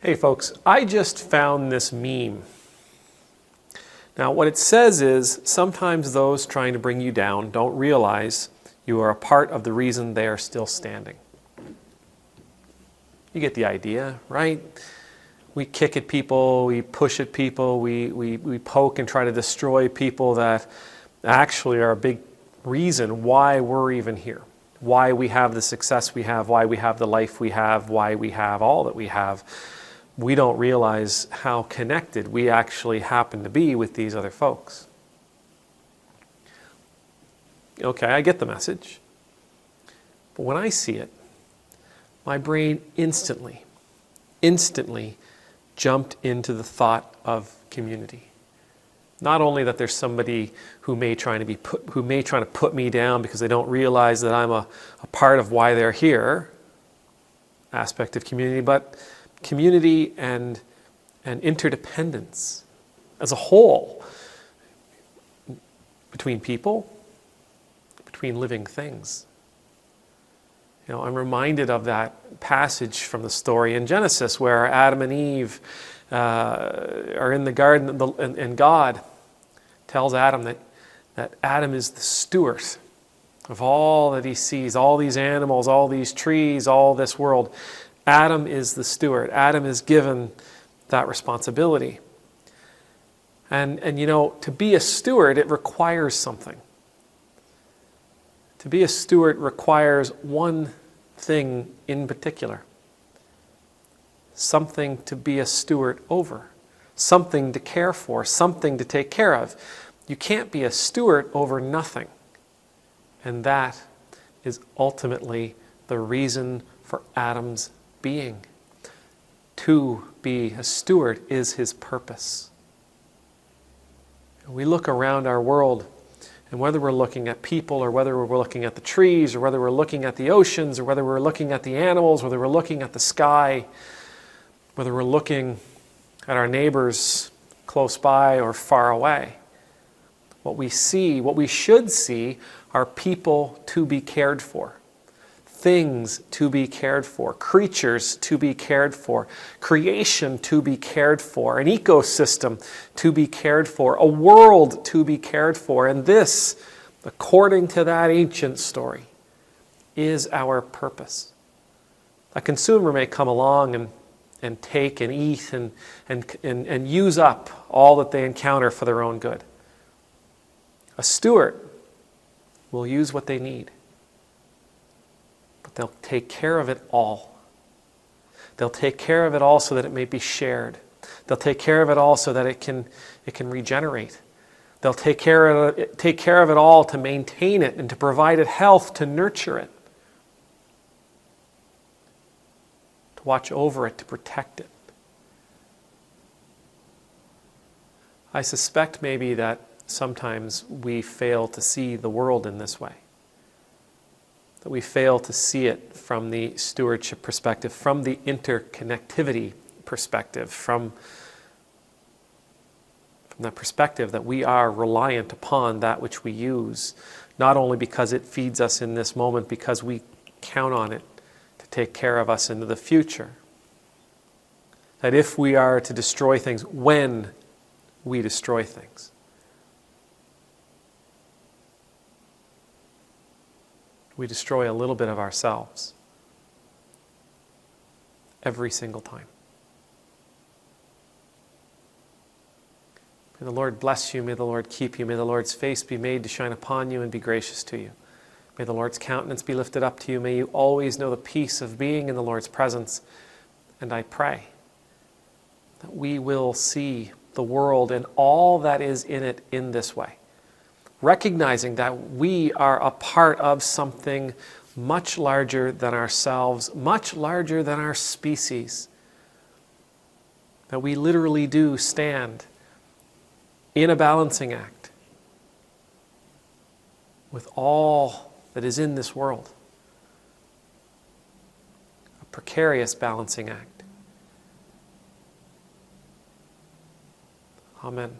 Hey folks, I just found this meme. Now what it says is, sometimes those trying to bring you down don't realize you are a part of the reason they are still standing. You get the idea, right? We kick at people, we push at people, we poke and try to destroy people that actually are a big reason why we're even here. Why we have the success we have, why we have the life we have, why we have all that we have. We don't realize how connected we actually happen to be with these other folks. Okay, I get the message. But when I see it, my brain instantly jumped into the thought of community. Not only that there's somebody who may try to put me down because they don't realize that I'm a part of why they're here, aspect of community, but community and interdependence as a whole between people, between living things. You know, I'm reminded of that passage from the story in Genesis where Adam and Eve are in the garden and God tells Adam that Adam is the steward of all that he sees, all these animals, all these trees, all this world. Adam is the steward. Adam is given that responsibility. And you know, to be a steward, it requires something. To be a steward requires one thing in particular. Something to be a steward over. Something to care for. Something to take care of. You can't be a steward over nothing. And that is ultimately the reason for Adam's being. To be a steward is his purpose. We look around our world, and whether we're looking at people, or whether we're looking at the trees, or whether we're looking at the oceans, or whether we're looking at the animals, whether we're looking at the sky, whether we're looking at our neighbors close by or far away, what we see, what we should see, are people to be cared for. Things to be cared for, creatures to be cared for, creation to be cared for, an ecosystem to be cared for, a world to be cared for. And this, according to that ancient story, is our purpose. A consumer may come along and take and eat and use up all that they encounter for their own good. A steward will use what they need. They'll take care of it all. They'll take care of it all so that it may be shared. They'll take care of it all so that it can regenerate. They'll take care of it all to maintain it and to provide it health, to nurture it, to watch over it, to protect it. I suspect maybe that sometimes we fail to see the world in this way. That we fail to see it from the stewardship perspective, from the interconnectivity perspective, from that perspective that we are reliant upon that which we use, not only because it feeds us in this moment, because we count on it to take care of us into the future. That if we are to destroy things, when we destroy things, we destroy a little bit of ourselves every single time. May the Lord bless you. May the Lord keep you. May the Lord's face be made to shine upon you and be gracious to you. May the Lord's countenance be lifted up to you. May you always know the peace of being in the Lord's presence. And I pray that we will see the world and all that is in it in this way. Recognizing that we are a part of something much larger than ourselves, much larger than our species. That we literally do stand in a balancing act with all that is in this world. A precarious balancing act. Amen.